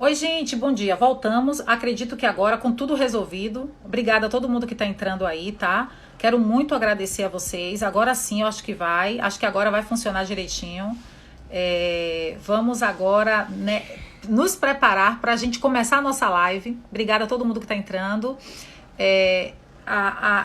Oi, gente, bom dia. Voltamos. Acredito que agora com tudo resolvido. Obrigada a todo mundo que está entrando aí, tá? Quero muito agradecer a vocês. Agora sim, eu acho que vai. Acho que agora vai funcionar direitinho. Vamos agora, né, nos preparar para a gente começar a nossa live. Obrigada a todo mundo que está entrando. É,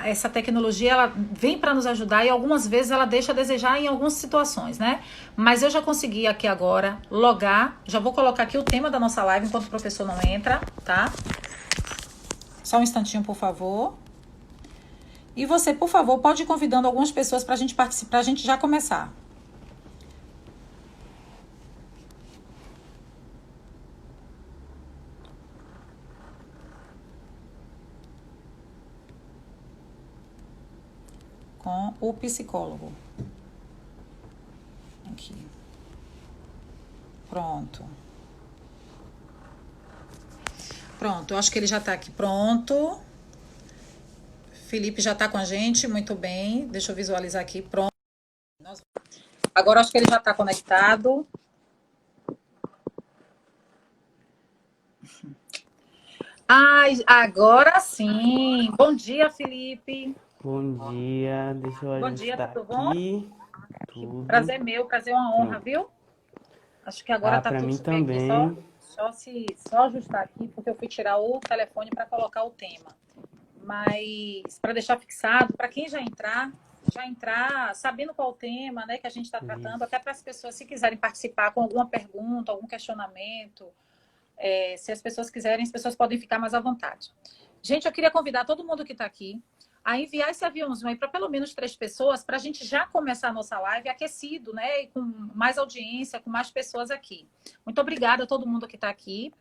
essa tecnologia ela vem para nos ajudar e algumas vezes ela deixa a desejar em algumas situações, né? Mas eu já consegui aqui agora logar. Já vou colocar aqui o tema da nossa live enquanto o professor não entra, tá? Só um instantinho, por favor. E você, por favor, pode ir convidando algumas pessoas para a gente participar, para a gente já começar. Com o psicólogo. Aqui. Pronto. Pronto, eu acho que ele já está aqui pronto. Felipe já está com a gente, muito bem. Deixa eu visualizar aqui, pronto. Agora acho que ele já está conectado. Ai, agora sim. Bom dia, Felipe. Bom dia, deixa eu Bom dia, ajustar tudo bom? aqui Que tudo. prazer meu, prazer é uma honra, Pronto. viu? Acho que agora Ah, tá pra tudo mim bem aqui. Só, também. só ajustar aqui, porque eu fui tirar o telefone para colocar o tema. Mas para deixar fixado, para quem já entrar sabendo qual o tema, né, que a gente está tratando, Isso. até para as pessoas se quiserem participar com alguma pergunta, algum questionamento, se as pessoas quiserem, as pessoas podem ficar mais à vontade. Gente, eu queria convidar todo mundo que está aqui a enviar esse aviãozinho aí para pelo menos 3 pessoas, para a gente já começar a nossa live aquecido, né? E com mais audiência, com mais pessoas aqui. Muito obrigada a todo mundo que está aqui.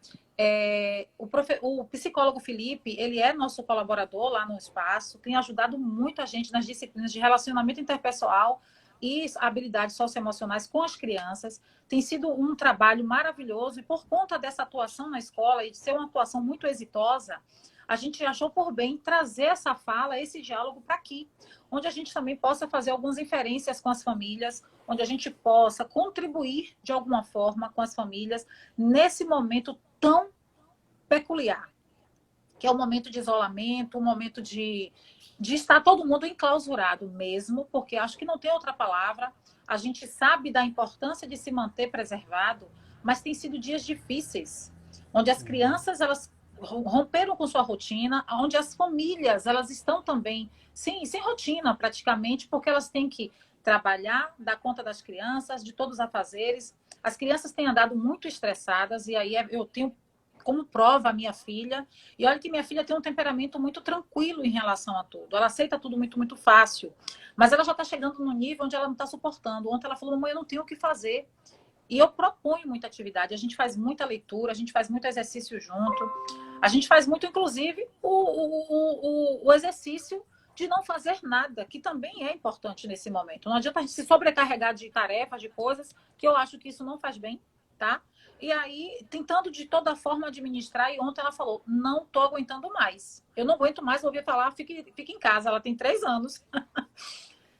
O psicólogo Felipe, ele é nosso colaborador lá no espaço, tem ajudado muito a gente nas disciplinas de relacionamento interpessoal e habilidades socioemocionais com as crianças. Tem sido um trabalho maravilhoso e por conta dessa atuação na escola e de ser uma atuação muito exitosa, a gente achou por bem trazer essa fala, esse diálogo para aqui, onde a gente também possa fazer algumas inferências com as famílias, onde a gente possa contribuir de alguma forma com as famílias nesse momento tão peculiar, que é o momento de isolamento, o momento de estar todo mundo enclausurado mesmo, porque acho que não tem outra palavra. A gente sabe da importância de se manter preservado, mas tem sido dias difíceis, onde as crianças elas romperam com sua rotina, onde as famílias elas estão também sem rotina praticamente, porque elas têm que trabalhar, dar conta das crianças, de todos os afazeres. As crianças têm andado muito estressadas e aí eu tenho como prova a minha filha. E olha que minha filha tem um temperamento muito tranquilo em relação a tudo. Ela aceita tudo muito, muito fácil. Mas ela já está chegando num nível onde ela não está suportando. Ontem ela falou, mamãe, eu não tenho o que fazer. E eu proponho muita atividade. A gente faz muita leitura, a gente faz muito exercício junto. A gente faz muito, inclusive, o exercício de não fazer nada, que também é importante nesse momento. Não adianta a gente se sobrecarregar de tarefas, de coisas, que eu acho que isso não faz bem, tá? E aí, tentando de toda forma administrar, e ontem ela falou, não tô aguentando mais. Eu não aguento mais ouvir falar, fique em casa. Ela tem 3 anos.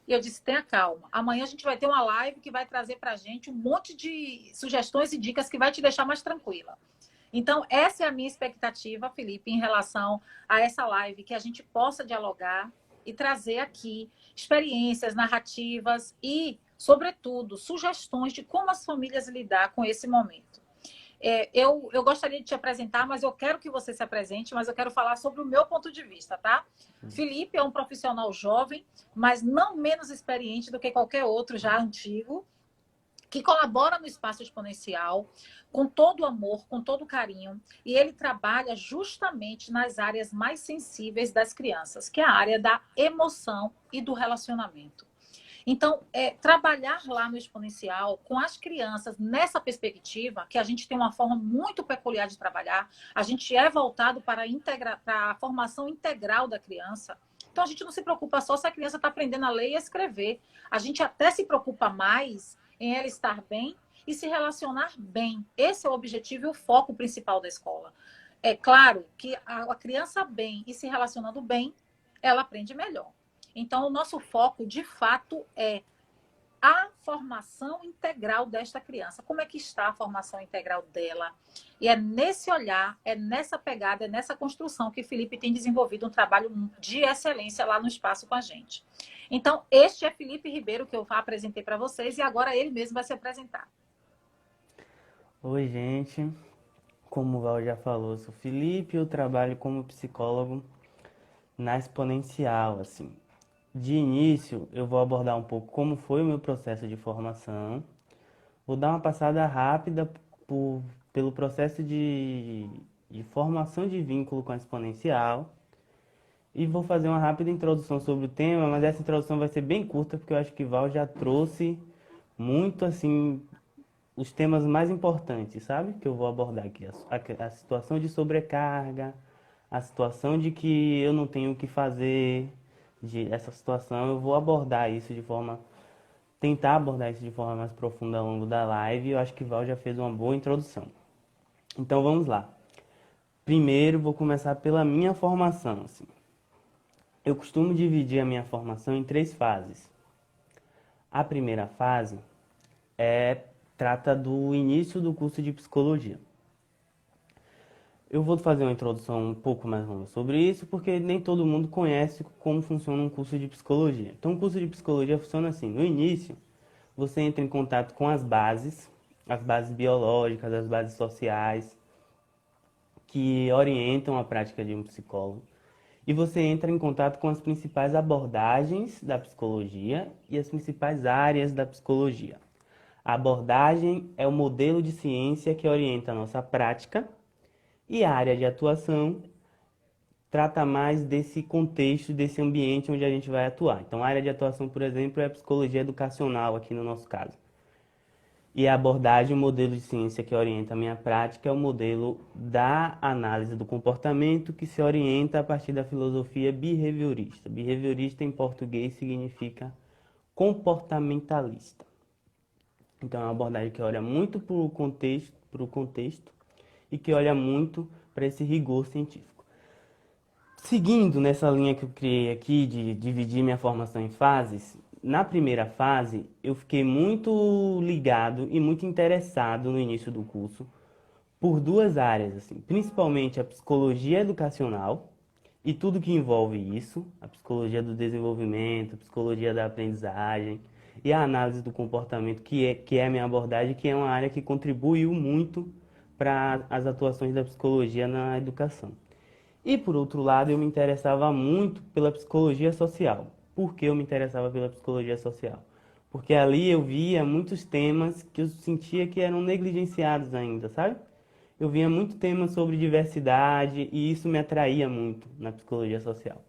E eu disse, tenha calma. Amanhã a gente vai ter uma live que vai trazer pra gente um monte de sugestões e dicas que vai te deixar mais tranquila. Então, essa é a minha expectativa, Felipe, em relação a essa live, que a gente possa dialogar e trazer aqui experiências, narrativas e, sobretudo, sugestões de como as famílias lidar com esse momento. Eu gostaria de te apresentar, mas eu quero que você se apresente, mas eu quero falar sobre o meu ponto de vista, tá? Felipe é um profissional jovem, mas não menos experiente do que qualquer outro já antigo, que colabora no espaço exponencial com todo o amor, com todo o carinho, e ele trabalha justamente nas áreas mais sensíveis das crianças, que é a área da emoção e do relacionamento. Então, trabalhar lá no exponencial com as crianças nessa perspectiva, que a gente tem uma forma muito peculiar de trabalhar, a gente é voltado para a formação integral da criança. Então, a gente não se preocupa só se a criança está aprendendo a ler e a escrever. A gente até se preocupa mais em ela estar bem e se relacionar bem. Esse é o objetivo e o foco principal da escola. É claro que a criança bem e se relacionando bem, ela aprende melhor. Então, o nosso foco, de fato, é a formação integral desta criança. Como é que está a formação integral dela? E é nesse olhar, é nessa pegada, é nessa construção que Felipe tem desenvolvido um trabalho de excelência lá no espaço com a gente. Então, este é Felipe Ribeiro, que eu apresentei para vocês, e agora ele mesmo vai se apresentar. Oi, gente. Como o Val já falou, eu sou Felipe, eu trabalho como psicólogo na Exponencial, assim. De início, eu vou abordar um pouco como foi o meu processo de formação. Vou dar uma passada rápida pelo processo de formação de vínculo com a Exponencial. E vou fazer uma rápida introdução sobre o tema, mas essa introdução vai ser bem curta, porque eu acho que Val já trouxe muito, assim, os temas mais importantes, sabe? Que eu vou abordar aqui. A situação de sobrecarga, a situação de que eu não tenho o que fazer, essa situação, eu vou abordar isso tentar abordar isso de forma mais profunda ao longo da live, e eu acho que Val já fez uma boa introdução. Então vamos lá. Primeiro vou começar pela minha formação, assim. Eu costumo dividir a minha formação em 3 fases. A primeira fase trata do início do curso de psicologia. Eu vou fazer uma introdução um pouco mais longa sobre isso, porque nem todo mundo conhece como funciona um curso de psicologia. Então, o curso de psicologia funciona assim. No início, você entra em contato com as bases biológicas, as bases sociais, que orientam a prática de um psicólogo. E você entra em contato com as principais abordagens da psicologia e as principais áreas da psicologia. A abordagem é o modelo de ciência que orienta a nossa prática, e a área de atuação trata mais desse contexto, desse ambiente onde a gente vai atuar. Então, a área de atuação, por exemplo, é a psicologia educacional, aqui no nosso caso. E a abordagem, o modelo de ciência que orienta a minha prática é o modelo da análise do comportamento, que se orienta a partir da filosofia behaviorista. Behaviorista, em português, significa comportamentalista. Então, é uma abordagem que olha muito para o contexto e que olha muito para esse rigor científico. Seguindo nessa linha que eu criei aqui de dividir minha formação em fases, na primeira fase eu fiquei muito ligado e muito interessado no início do curso por 2 áreas, assim, principalmente a psicologia educacional e tudo que envolve isso, a psicologia do desenvolvimento, a psicologia da aprendizagem e a análise do comportamento, que é a minha abordagem, que é uma área que contribuiu muito para as atuações da psicologia na educação. E, por outro lado, eu me interessava muito pela psicologia social. Por que eu me interessava pela psicologia social? Porque ali eu via muitos temas que eu sentia que eram negligenciados ainda, sabe? Eu via muito tema sobre diversidade e isso me atraía muito na psicologia social.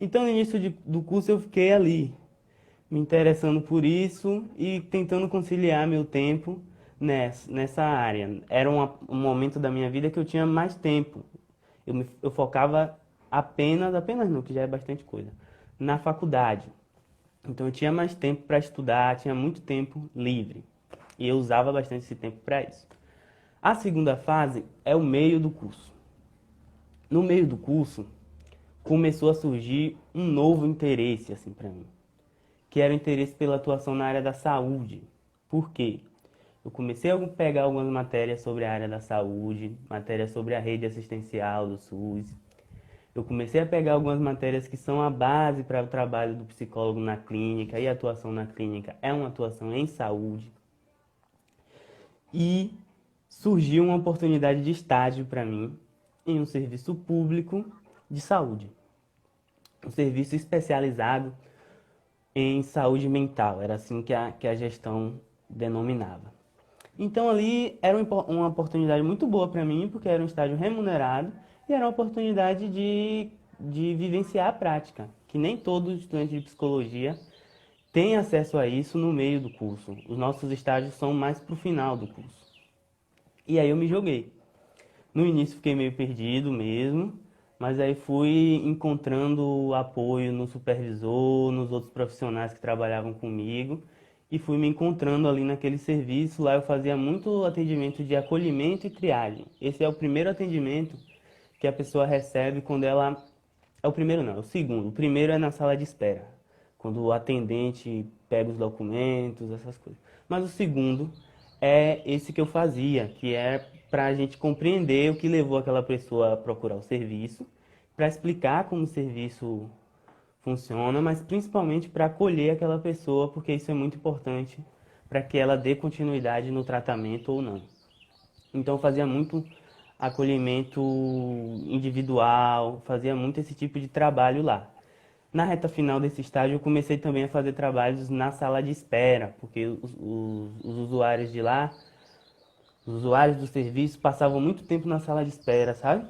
Então, no início do curso, eu fiquei ali, me interessando por isso e tentando conciliar meu tempo nessa área. Era um momento da minha vida que eu tinha mais tempo. Eu focava apenas não, que já é bastante coisa, na faculdade. Então eu tinha mais tempo para estudar, tinha muito tempo livre. E eu usava bastante esse tempo para isso. A segunda fase é o meio do curso. No meio do curso, começou a surgir um novo interesse assim para mim, que era o interesse pela atuação na área da saúde. Por quê? Eu comecei a pegar algumas matérias sobre a área da saúde, matérias sobre a rede assistencial do SUS. Eu comecei a pegar algumas matérias que são a base para o trabalho do psicólogo na clínica, e a atuação na clínica é uma atuação em saúde. E surgiu uma oportunidade de estágio para mim em um serviço público de saúde. Um serviço especializado em saúde mental, era assim que a gestão denominava. Então ali era uma oportunidade muito boa para mim, porque era um estágio remunerado e era uma oportunidade de vivenciar a prática, que nem todo estudante de psicologia tem acesso a isso no meio do curso. Os nossos estágios são mais para o final do curso. E aí eu me joguei. No início fiquei meio perdido mesmo, mas aí fui encontrando apoio no supervisor, nos outros profissionais que trabalhavam comigo, e fui me encontrando ali naquele serviço. Lá eu fazia muito atendimento de acolhimento e triagem. Esse é o primeiro atendimento que a pessoa recebe quando ela... É o primeiro não, é o segundo. O primeiro é na sala de espera. quando o atendente pega os documentos, essas coisas. Mas o segundo é esse que eu fazia, que é para a gente compreender o que levou aquela pessoa a procurar o serviço, para explicar como o serviço funciona, mas principalmente para acolher aquela pessoa, porque isso é muito importante para que ela dê continuidade no tratamento ou não. Então eu fazia muito acolhimento individual, fazia muito esse tipo de trabalho lá. Na reta final desse estágio, eu comecei também a fazer trabalhos na sala de espera, porque os usuários de lá, os usuários do serviço, passavam muito tempo na sala de espera, sabe?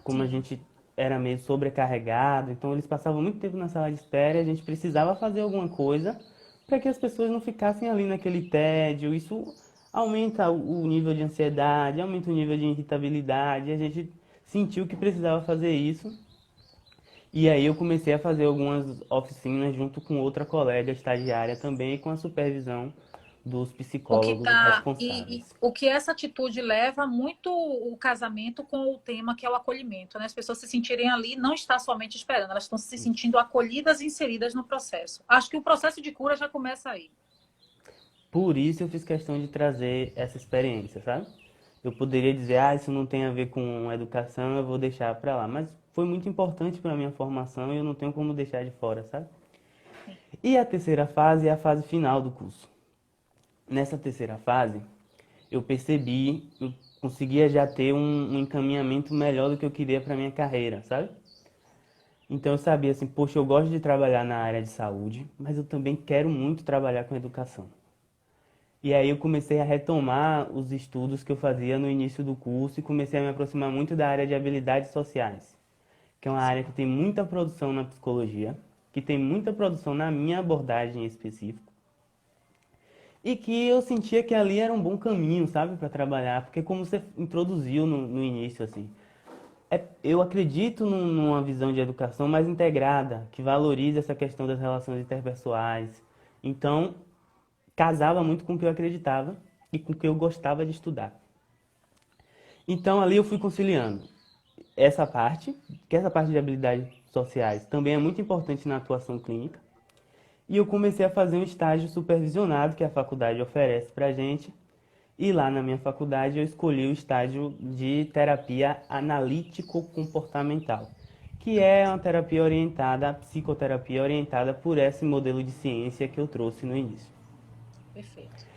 Como a Sim. gente era meio sobrecarregado, então eles passavam muito tempo na sala de espera e a gente precisava fazer alguma coisa para que as pessoas não ficassem ali naquele tédio. Isso aumenta o nível de ansiedade, aumenta o nível de irritabilidade, e a gente sentiu que precisava fazer isso. E aí eu comecei a fazer algumas oficinas junto com outra colega estagiária também, com a supervisão dos O que psicólogos tá e responsáveis. o que essa atitude leva muito o casamento com o tema que é o acolhimento, né? As pessoas se sentirem ali, não está somente esperando, elas estão se sentindo acolhidas e inseridas no processo. Acho que o processo de cura já começa aí. Por isso eu fiz questão de trazer essa experiência, sabe? Eu poderia dizer, ah, isso não tem a ver com educação, eu vou deixar pra lá. Mas foi muito importante para minha formação e eu não tenho como deixar de fora, sabe? E a terceira fase é a fase final do curso. Nessa terceira fase, eu percebi, eu conseguia já ter um encaminhamento melhor do que eu queria para minha carreira, sabe? Então eu sabia assim, poxa, eu gosto de trabalhar na área de saúde, mas eu também quero muito trabalhar com educação. E aí eu comecei a retomar os estudos que eu fazia no início do curso e comecei a me aproximar muito da área de habilidades sociais, que é uma área que tem muita produção na psicologia, que tem muita produção na minha abordagem em específico, e que eu sentia que ali era um bom caminho, sabe, para trabalhar, porque como você introduziu no início, assim, eu acredito numa visão de educação mais integrada, que valorize essa questão das relações interpessoais. Então, casava muito com o que eu acreditava e com o que eu gostava de estudar. Então, ali eu fui conciliando essa parte, que essa parte de habilidades sociais também é muito importante na atuação clínica, e eu comecei a fazer um estágio supervisionado que a faculdade oferece para a gente. E lá na minha faculdade eu escolhi o estágio de terapia analítico-comportamental, que é uma terapia orientada, a psicoterapia orientada por esse modelo de ciência que eu trouxe no início. Perfeito.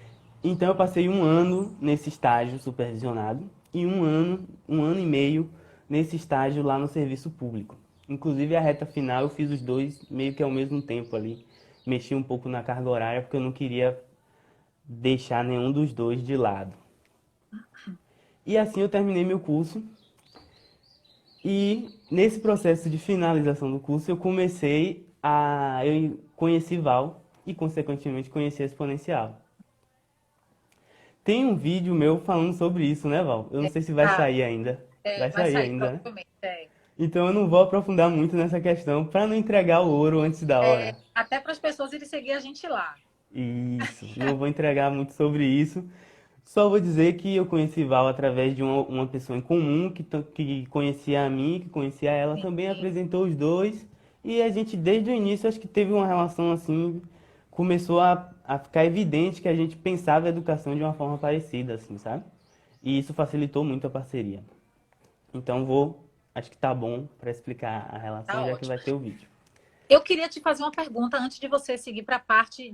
Então eu passei um ano nesse estágio supervisionado e um ano e meio nesse estágio lá no serviço público. Inclusive a reta final eu fiz os dois meio que ao mesmo tempo ali. Mexi um pouco na carga horária porque eu não queria deixar nenhum dos dois de lado. E assim eu terminei meu curso. E nesse processo de finalização do curso eu conheci Val e consequentemente conheci a Exponencial. Tem um vídeo meu falando sobre isso, né, Val? Eu não sei se vai Ah, sair ainda. Vai vai sair sair, ainda, né? provavelmente. É. Então eu não vou aprofundar muito nessa questão para não entregar o ouro antes da hora. Até para as pessoas irem seguir a gente lá. Isso, não vou entregar muito sobre isso. Só vou dizer que eu conheci Val através de uma pessoa em comum que conhecia a mim, que conhecia ela, também Sim. apresentou os dois. E a gente, desde o início, acho que teve uma relação assim, começou a ficar evidente que a gente pensava a educação de uma forma parecida, assim, sabe? E isso facilitou muito a parceria. Então acho que tá bom para explicar a relação, Tá já que ótimo. vai ter o vídeo. Eu queria te fazer uma pergunta antes de você seguir para a parte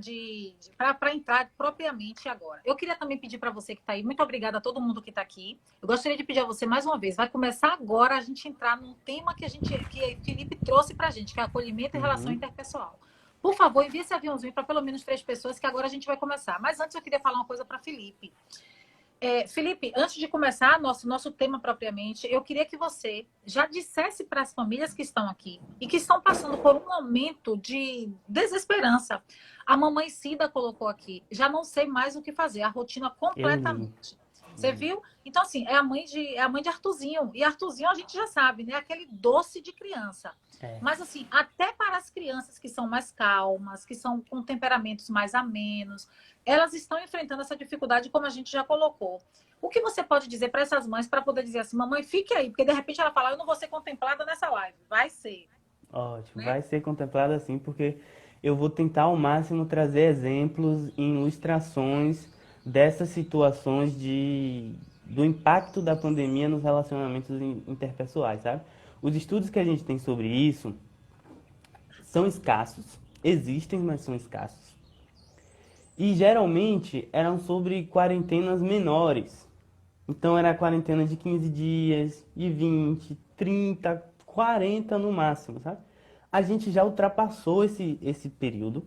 para entrar propriamente agora. Eu queria também pedir para você que está aí, muito obrigada a todo mundo que está aqui. Eu gostaria de pedir a você mais uma vez, vai começar agora a gente entrar num tema que Felipe trouxe para a gente, que é acolhimento e relação Uhum. interpessoal. Por favor, envie esse aviãozinho para pelo menos 3 pessoas, que agora a gente vai começar. Mas antes eu queria falar uma coisa para Felipe. Felipe, antes de começar nosso tema propriamente, eu queria que você já dissesse para as famílias que estão aqui e que estão passando por um momento de desesperança. A mamãe Cida colocou aqui, já não sei mais o que fazer, a rotina Eu li. completamente. Você viu? Então, assim, é a mãe de Artuzinho. E Artuzinho a gente já sabe, né? Aquele doce de criança. É. Mas, assim, até para as crianças que são mais calmas, que são com temperamentos mais amenos, elas estão enfrentando essa dificuldade, como a gente já colocou. O que você pode dizer para essas mães para poder dizer assim, mamãe, fique aí, porque de repente ela fala, eu não vou ser contemplada nessa live. Vai ser, Ótimo, né? vai ser contemplado assim, porque eu vou tentar ao máximo trazer exemplos e ilustrações dessas situações do impacto da pandemia nos relacionamentos interpessoais, sabe? Os estudos que a gente tem sobre isso são escassos, existem, mas são escassos. E geralmente eram sobre quarentenas menores. Então era quarentena de 15 dias, de 20, 30, 40 no máximo, sabe? A gente já ultrapassou esse período.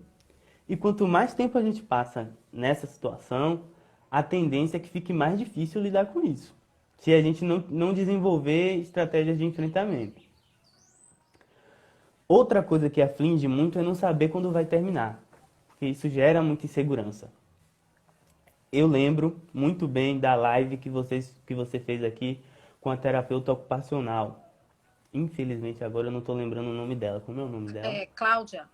E quanto mais tempo a gente passa nessa situação, a tendência é que fique mais difícil lidar com isso. Se a gente não desenvolver estratégias de enfrentamento. Outra coisa que aflige muito é não saber quando vai terminar, porque isso gera muita insegurança. Eu lembro muito bem da live que você fez aqui com a terapeuta ocupacional. Infelizmente agora eu não estou lembrando o nome dela. Como é o nome dela? Cláudia.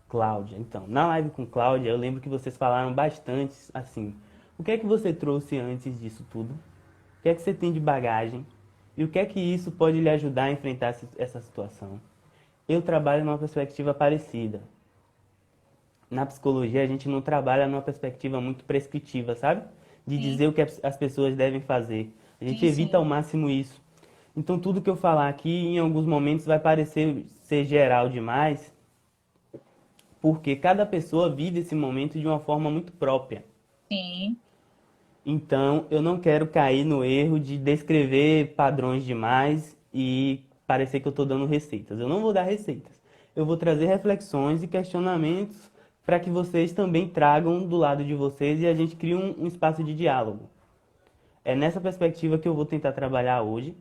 Cláudia. Então, na live com Cláudia, eu lembro que vocês falaram bastante assim. O que é que você trouxe antes disso tudo? O que é que você tem de bagagem? E o que é que isso pode lhe ajudar a enfrentar essa situação? Eu trabalho numa perspectiva parecida. Na psicologia, a gente não trabalha numa perspectiva muito prescritiva, sabe? De Sim, dizer o que as pessoas devem fazer. A gente sim, evita ao sim. máximo isso. Então, tudo que eu falar aqui, em alguns momentos, vai parecer ser geral demais, porque cada pessoa vive esse momento de uma forma muito própria. Sim. Então, eu não quero cair no erro de descrever padrões demais e parecer que eu estou dando receitas. Eu não vou dar receitas. Eu vou trazer reflexões e questionamentos para que vocês também tragam do lado de vocês e a gente crie um espaço de diálogo. É nessa perspectiva que eu vou tentar trabalhar hoje.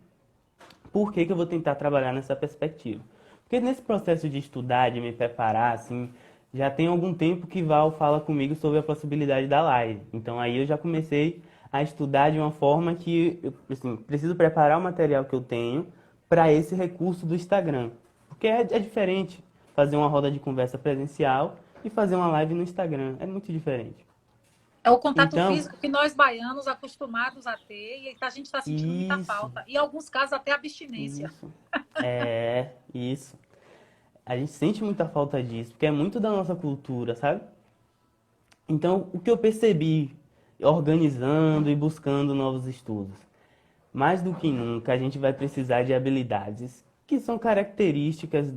Por que que eu vou tentar trabalhar nessa perspectiva? Porque nesse processo de estudar, de me preparar, assim, já tem algum tempo que Val fala comigo sobre a possibilidade da live. Então aí eu já comecei a estudar de uma forma que eu, assim, preciso preparar o material que eu tenho para esse recurso do Instagram. Porque é diferente fazer uma roda de conversa presencial e fazer uma live no Instagram. É muito diferente. É o contato Então, físico que nós baianos acostumados a ter e a gente está sentindo muita isso, falta. E em alguns casos até abstinência. isso. É, isso. A gente sente muita falta disso, porque é muito da nossa cultura, sabe? Então, o que eu percebi organizando e buscando novos estudos, mais do que nunca a gente vai precisar de habilidades que são características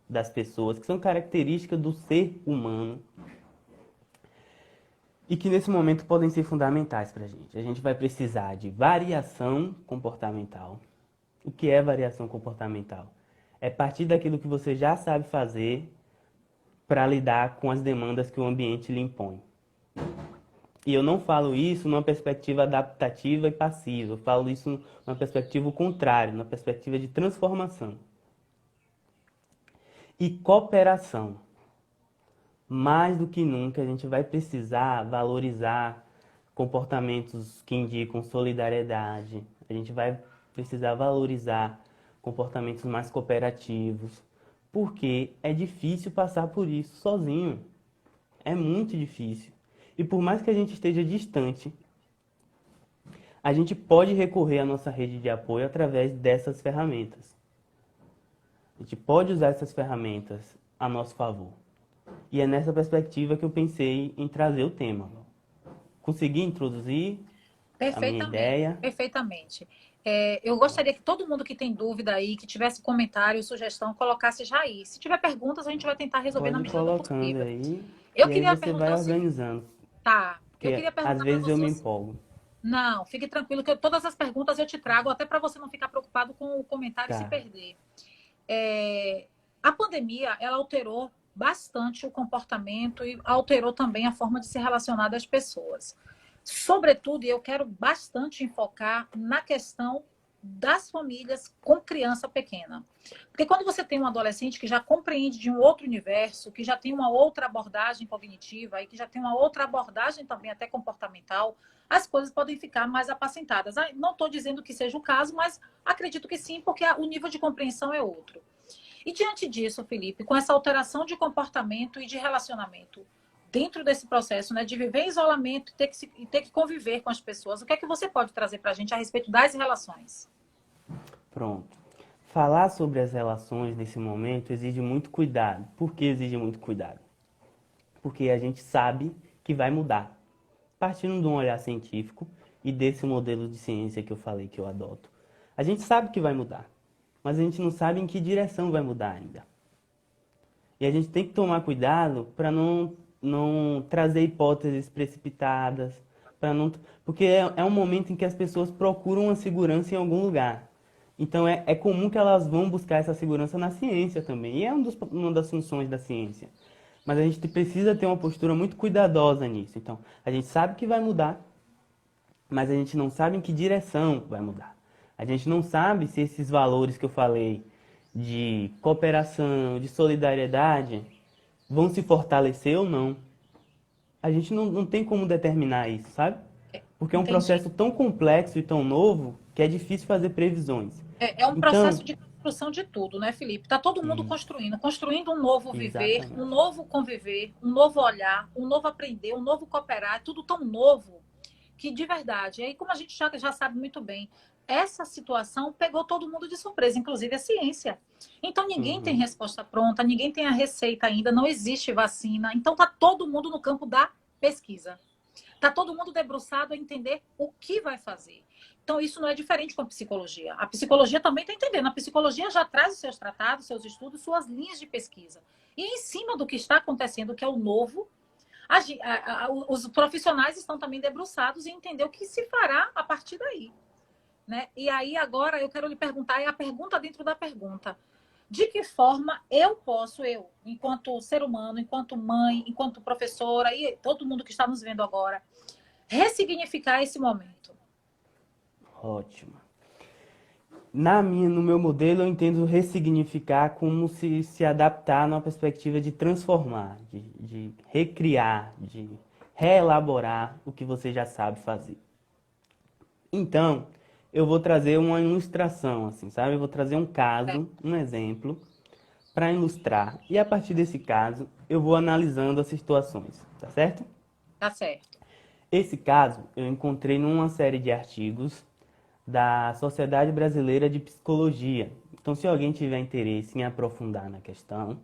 das pessoas, que são características do ser humano e que nesse momento podem ser fundamentais para a gente. A gente vai precisar de variação comportamental. O que é variação comportamental? É partir daquilo que você já sabe fazer para lidar com as demandas que o ambiente lhe impõe. E eu não falo isso numa perspectiva adaptativa e passiva, eu falo isso numa perspectiva contrária, numa perspectiva de transformação. E cooperação. Mais do que nunca, a gente vai precisar valorizar comportamentos que indicam solidariedade, a gente vai precisar valorizar comportamentos mais cooperativos, porque é difícil passar por isso sozinho. É muito difícil. E por mais que a gente esteja distante, a gente pode recorrer à nossa rede de apoio através dessas ferramentas. A gente pode usar essas ferramentas a nosso favor. E é nessa perspectiva que eu pensei em trazer o tema. Consegui introduzir a minha Perfeitamente, ideia? perfeitamente. Eu Pronto. gostaria que todo mundo que tem dúvida aí, que tivesse comentário, sugestão, colocasse já aí. Se tiver perguntas, a gente vai tentar resolver na Pode ir medida do colocando possível. aí, Eu e aí queria você perguntar vai o seguinte, organizando. tá? Eu Porque queria às perguntar para vezes eu você me o empolgo. Não, fique tranquilo que todas as perguntas eu te trago, até para você não ficar preocupado com o comentário e se Tá. perder. A pandemia, ela alterou bastante o comportamento e alterou também a forma de se relacionar das pessoas. Sobretudo, e eu quero bastante enfocar na questão das famílias com criança pequena. Porque quando você tem um adolescente que já compreende de um outro universo, que já tem uma outra abordagem cognitiva e que já tem uma outra abordagem também até comportamental, as coisas podem ficar mais apacentadas. Não estou dizendo que seja o caso, mas acredito que sim, porque o nível de compreensão é outro. E diante disso, Felipe, com essa alteração de comportamento e de relacionamento, dentro desse processo, né, de viver em isolamento e ter que conviver com as pessoas, o que é que você pode trazer para a gente a respeito das relações? Pronto. falar sobre as relações nesse momento exige muito cuidado. Por que exige muito cuidado? Porque a gente sabe que vai mudar. Partindo de um olhar científico e desse modelo de ciência que eu falei que eu adoto, a gente sabe que vai mudar, mas a gente não sabe em que direção vai mudar ainda. E a gente tem que tomar cuidado para não trazer hipóteses precipitadas, para não, porque é um momento em que as pessoas procuram uma segurança em algum lugar. Então é comum que elas vão buscar essa segurança na ciência também, e é uma das funções da ciência. Mas a gente precisa ter uma postura muito cuidadosa nisso. Então, a gente sabe que vai mudar, mas a gente não sabe em que direção vai mudar. A gente não sabe se esses valores que eu falei de cooperação, de solidariedade, vão se fortalecer ou não. A gente não tem como determinar isso, sabe? Porque é um Entendi. processo tão complexo e tão novo que é difícil fazer previsões. É um processo Então, de construção de tudo, né, Felipe? Está todo mundo isso, construindo um novo viver, um exatamente. novo conviver, um novo olhar, um novo aprender, um novo cooperar, é tudo tão novo que de verdade. E aí, como a gente já sabe muito bem, essa situação pegou todo mundo de surpresa, inclusive a ciência. Então, ninguém tem Uhum, resposta pronta, ninguém tem a receita ainda, não existe vacina. Então, está todo mundo no campo da pesquisa. Está todo mundo debruçado a entender o que vai fazer. Então, isso não é diferente com a psicologia. A psicologia também está entendendo. A psicologia já traz os seus tratados, seus estudos, suas linhas de pesquisa. E em cima do que está acontecendo, que é o novo, os profissionais estão também debruçados em entender o que se fará a partir daí. Né? E aí, agora, eu quero lhe perguntar, é a pergunta dentro da pergunta. De que forma eu, enquanto ser humano, enquanto mãe, enquanto professora, e todo mundo que está nos vendo agora, ressignificar esse momento? ótimo. No meu modelo, eu entendo ressignificar como se adaptar numa perspectiva de transformar, de recriar, de reelaborar o que você já sabe fazer. Então, eu vou trazer uma ilustração, assim, sabe? Eu vou trazer um É, caso, um exemplo, para ilustrar. E a partir desse caso, eu vou analisando as situações, tá certo? tá certo. Esse caso eu encontrei numa série de artigos da Sociedade Brasileira de Psicologia. Então, se alguém tiver interesse em aprofundar na questão,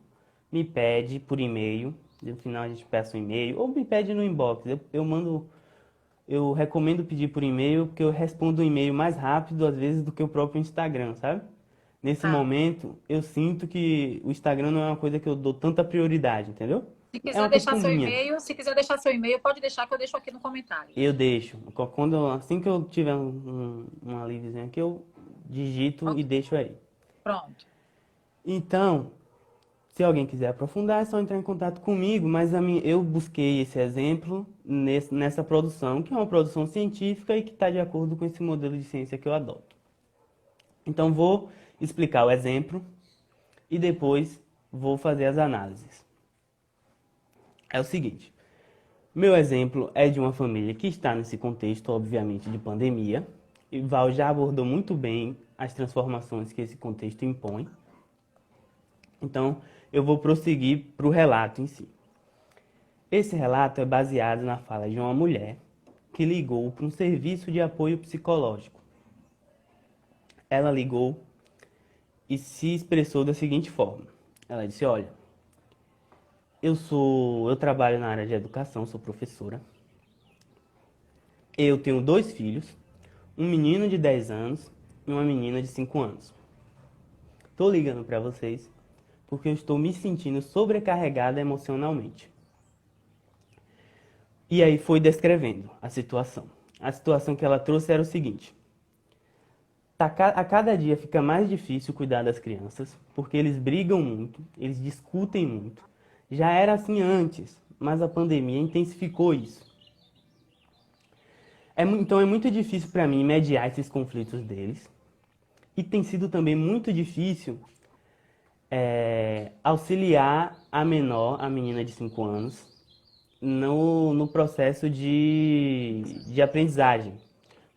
me pede por e-mail. No final a gente peça um e-mail ou me pede no inbox. Eu recomendo pedir por e-mail porque eu respondo o e-mail mais rápido às vezes do que o próprio Instagram, sabe? Nesse Tá. momento, eu sinto que o Instagram não é uma coisa que eu dou tanta prioridade, entendeu? Se É quiser uma deixar questão seu minha. e-mail, se quiser deixar seu e-mail, pode deixar que eu deixo aqui no comentário. Eu deixo. Assim que eu tiver uma livrezinha aqui, eu digito e Ok, deixo aí. pronto. Então, se alguém quiser aprofundar, é só entrar em contato comigo, mas eu busquei esse exemplo nessa produção, que é uma produção científica e que está de acordo com esse modelo de ciência que eu adoto. Então, vou explicar o exemplo e depois vou fazer as análises. É o seguinte, meu exemplo é de uma família que está nesse contexto, obviamente, de pandemia. E Val já abordou muito bem as transformações que esse contexto impõe. Então, eu vou prosseguir para o relato em si. Esse relato é baseado na fala de uma mulher que ligou para um serviço de apoio psicológico. Ela ligou e se expressou da seguinte forma. Ela disse: "Olha, eu trabalho na área de educação, sou professora. Eu tenho dois filhos, um menino de 10 anos e uma menina de 5 anos. Estou ligando para vocês porque eu estou me sentindo sobrecarregada emocionalmente." E aí foi descrevendo a situação. A situação que ela trouxe era o seguinte: a cada dia fica mais difícil cuidar das crianças, porque eles brigam muito, eles discutem muito. Já era assim antes, mas a pandemia intensificou isso. Então é muito difícil para mim mediar esses conflitos deles. E tem sido também muito difícil auxiliar a menor, a menina de 5 anos, no processo de aprendizagem.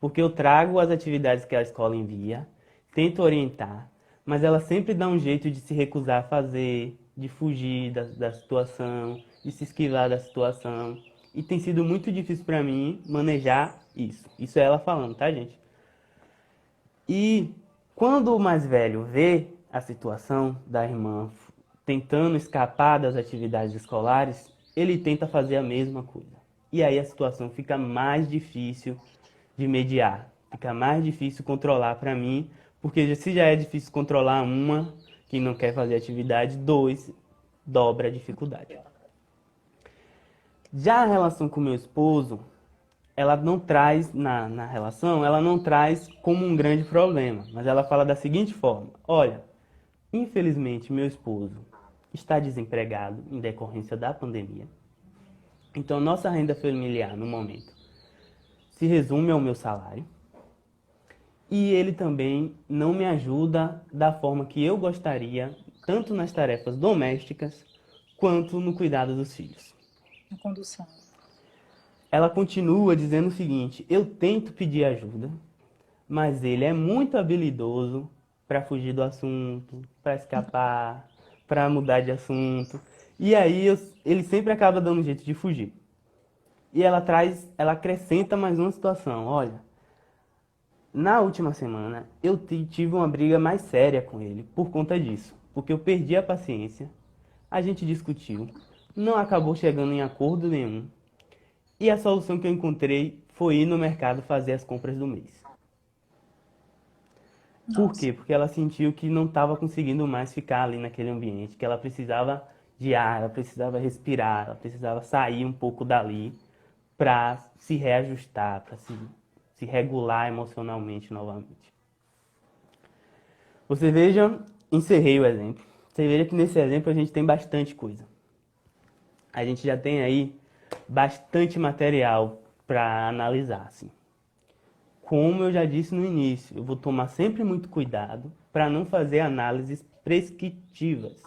Porque eu trago as atividades que a escola envia, tento orientar, mas ela sempre dá um jeito de se recusar a fazer, de fugir da situação, de se esquivar da situação. E tem sido muito difícil para mim manejar isso. Isso é ela falando, tá, gente? E Quando o mais velho vê a situação da irmã tentando escapar das atividades escolares, ele tenta fazer a mesma coisa. E aí a situação fica mais difícil de mediar, fica mais difícil controlar para mim, porque se já é difícil controlar uma que não quer fazer atividade, dois, dobra a dificuldade. Já a relação com meu esposo, ela não traz, na relação, ela não traz como um grande problema, mas ela fala da seguinte forma: olha, infelizmente meu esposo está desempregado em decorrência da pandemia, então nossa renda familiar no momento se resume ao meu salário, e ele também não me ajuda da forma que eu gostaria, tanto nas tarefas domésticas quanto no cuidado dos filhos. Na condução. Ela continua dizendo o seguinte: eu tento pedir ajuda, mas ele é muito habilidoso para fugir do assunto, para escapar, para mudar de assunto. E aí ele sempre acaba dando um jeito de fugir. E ela acrescenta mais uma situação: olha, na última semana eu tive uma briga mais séria com ele por conta disso, porque eu perdi a paciência, a gente discutiu, não acabou chegando em acordo nenhum. E a solução que eu encontrei foi ir no mercado fazer as compras do mês. Por Nossa. quê? Porque ela sentiu que não estava conseguindo mais ficar ali naquele ambiente, que ela precisava de ar, ela precisava respirar, ela precisava sair um pouco dali para se reajustar, para se regular emocionalmente novamente. Você veja, encerrei o exemplo. Você veja que nesse exemplo a gente tem bastante coisa. A gente já tem aí bastante material para analisar, assim. Como eu já disse no início, eu vou tomar sempre muito cuidado para não fazer análises prescritivas,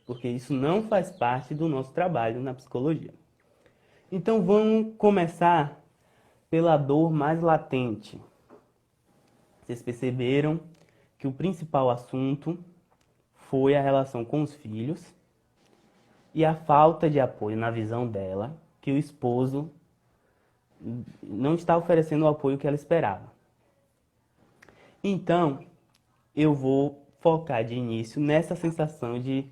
porque isso não faz parte do nosso trabalho na psicologia. Então vamos começar pela dor mais latente. Vocês perceberam que o principal assunto foi a relação com os filhos e a falta de apoio na visão dela, que o esposo não está oferecendo o apoio que ela esperava. Então, eu vou focar de início nessa sensação de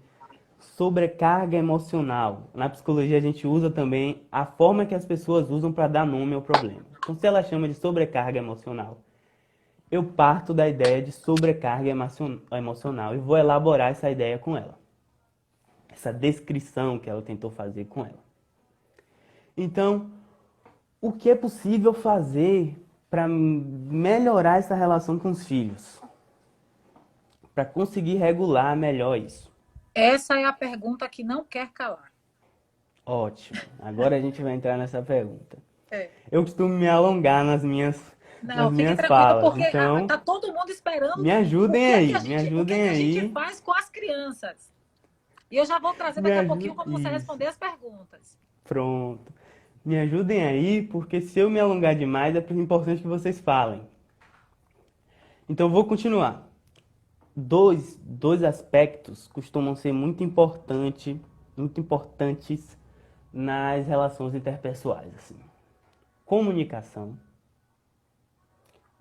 sobrecarga emocional. Na psicologia a gente usa também a forma que as pessoas usam para dar nome ao problema. Então, se ela chama de sobrecarga emocional, eu parto da ideia de sobrecarga emocional e vou elaborar essa ideia com ela. Essa descrição que ela tentou fazer com ela. Então, o que é possível fazer para melhorar essa relação com os filhos? Para conseguir regular melhor isso? Essa é a pergunta que não quer calar. Ótimo. Agora a gente vai entrar nessa pergunta. É. Eu costumo me alongar nas Não, fique minhas tranquila, falas. porque Então, tá todo mundo esperando me ajudem aí. Me o que é ajudem que a gente aí. faz com as crianças. E eu já vou trazer Me daqui a pouquinho ajudem. como você Isso. responder as perguntas. Pronto. Me ajudem aí, porque se eu me alongar demais, é importante que vocês falem. Então, vou continuar. Dois aspectos costumam ser muito importantes nas relações interpessoais, assim. Comunicação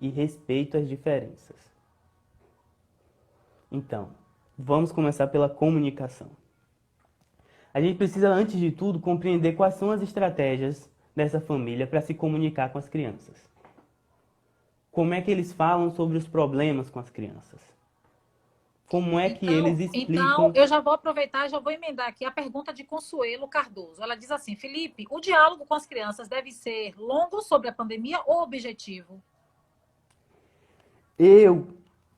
e respeito às diferenças. Então, vamos começar pela comunicação. A gente precisa, antes de tudo, compreender quais são as estratégias dessa família para se comunicar com as crianças. Como é que eles falam sobre os problemas com as crianças? Como é que eles Então, explicam... eu já vou aproveitar e já vou emendar aqui a pergunta de Consuelo Cardoso. Ela diz assim: Felipe, o diálogo com as crianças deve ser longo sobre a pandemia ou objetivo?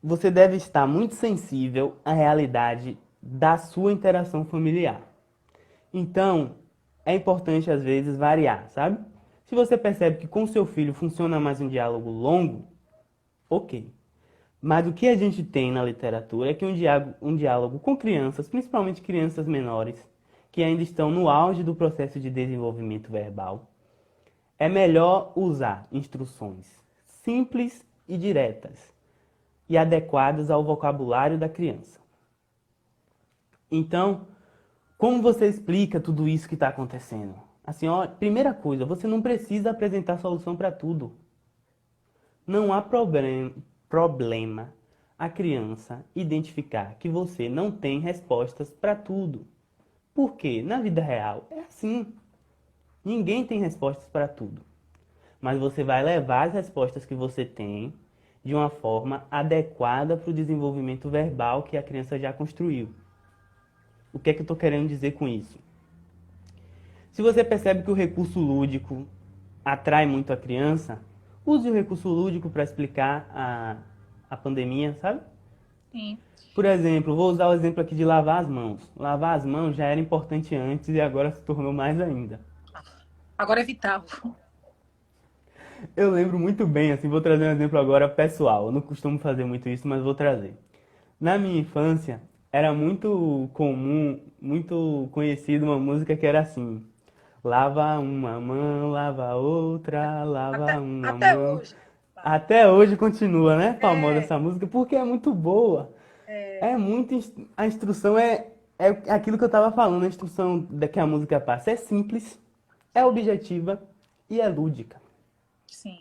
Você deve estar muito sensível à realidade da sua interação familiar. Então, é importante às vezes variar, sabe? Se você percebe que com seu filho funciona mais um diálogo longo, ok. Mas o que a gente tem na literatura é que um diálogo com crianças, principalmente crianças menores, que ainda estão no auge do processo de desenvolvimento verbal, é melhor usar instruções simples e diretas e adequadas ao vocabulário da criança. Então, como você explica tudo isso que está acontecendo? Assim, ó, primeira coisa, você não precisa apresentar solução para tudo. Não há problema a criança identificar que você não tem respostas para tudo. Porque na vida real é assim. Ninguém tem respostas para tudo. Mas você vai levar as respostas que você tem de uma forma adequada para o desenvolvimento verbal que a criança já construiu. O que é que eu estou querendo dizer com isso? Se você percebe que o recurso lúdico atrai muito a criança, use o recurso lúdico para explicar a pandemia, sabe? Sim. Por exemplo, vou usar o exemplo aqui de lavar as mãos. Lavar as mãos já era importante antes e agora se tornou mais ainda. Agora é vital. Eu lembro muito bem, assim, vou trazer um exemplo agora pessoal. Eu não costumo fazer muito isso, mas vou trazer. Na minha infância, era muito comum, muito conhecido uma música que era assim: lava uma mão, lava a outra, lava uma Até mão. hoje. Até hoje continua, né? Famosa É, essa música, porque é muito boa. É muito. A instrução é aquilo que eu estava falando, a instrução que a música passa. É simples, é objetiva e é lúdica. sim.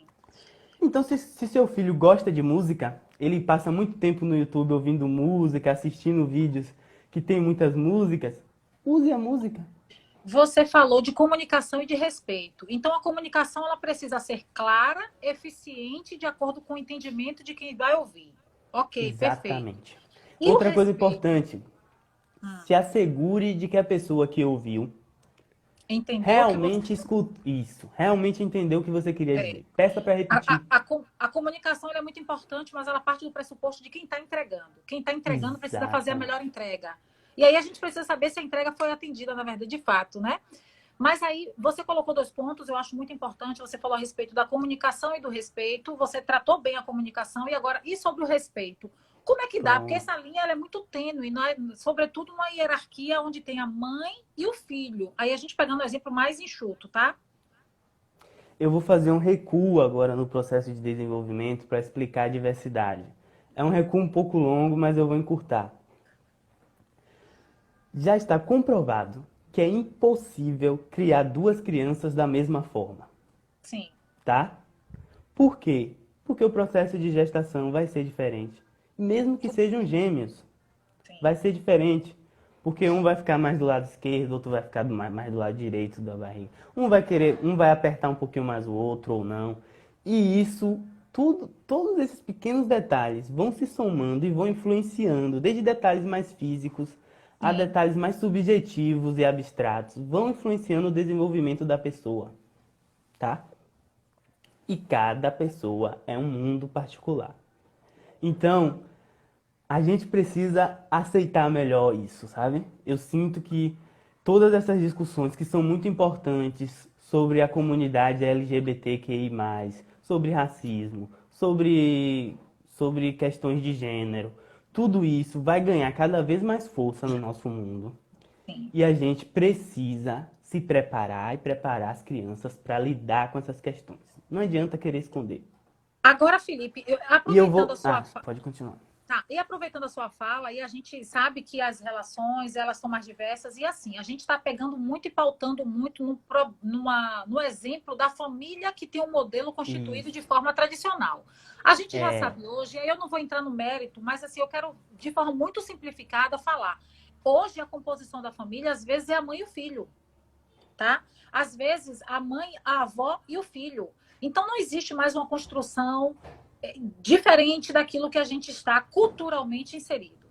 Então, se seu filho gosta de música, ele passa muito tempo no YouTube ouvindo música, assistindo vídeos que tem muitas músicas, use a música. Você falou de comunicação e de respeito. Então, a comunicação ela precisa ser clara, eficiente, de acordo com o entendimento de quem vai ouvir. Ok, perfeito. Exatamente. E o Outra coisa respeito? importante, se assegure de que a pessoa que ouviu Entendeu o que você. realmente escutou isso, realmente entendeu o que você queria É, dizer. Peça para repetir. a comunicação ela é muito importante, mas ela parte do pressuposto de quem está entregando. Quem está entregando precisa fazer a melhor Exatamente. entrega. E aí a gente precisa saber se a entrega foi atendida, na verdade, de fato, né? Mas aí você colocou dois pontos, eu acho muito importante. Você falou a respeito da comunicação e do respeito. Você tratou bem a comunicação e agora, e sobre o respeito? Como é que dá? Porque Pronto. essa linha ela é muito tênue, sobretudo numa hierarquia onde tem a mãe e o filho. Aí a gente pegando o exemplo mais enxuto, tá? Eu vou fazer um recuo agora no processo de desenvolvimento para explicar a diversidade. É um recuo um pouco longo, mas eu vou encurtar. Já está comprovado que é impossível criar duas crianças da mesma forma, Sim, tá? Por quê? Porque o processo de gestação vai ser diferente. Mesmo que sejam gêmeos, sim. vai ser diferente. Porque um vai ficar mais do lado esquerdo, outro vai ficar mais do lado direito da barriga. Um vai apertar um pouquinho mais o outro ou não. E isso, tudo, todos esses pequenos detalhes vão se somando e vão influenciando, desde detalhes mais físicos a Sim. detalhes mais subjetivos e abstratos, vão influenciando o desenvolvimento da pessoa, tá? E cada pessoa é um mundo particular. Então, a gente precisa aceitar melhor isso, sabe? Eu sinto que todas essas discussões que são muito importantes sobre a comunidade LGBTQI+, sobre racismo, sobre questões de gênero, tudo isso vai ganhar cada vez mais força no nosso mundo. Sim. E a gente precisa se preparar e preparar as crianças para lidar com essas questões. Não adianta querer esconder. Agora, Felipe, E eu aproveitando a vou. sua Ah, pode continuar. Tá, e aproveitando a sua fala, e a gente sabe que as relações elas são mais diversas, e assim, a gente está pegando muito e pautando muito no exemplo da família que tem um modelo constituído de Isso. forma tradicional. A gente já É. sabe hoje, aí eu não vou entrar no mérito, mas assim, eu quero, de forma muito simplificada, falar. Hoje a composição da família, às vezes, é a mãe e o filho, tá? Às vezes, a mãe, a avó e o filho. Então, não existe mais uma construção diferente daquilo que a gente está culturalmente inserido.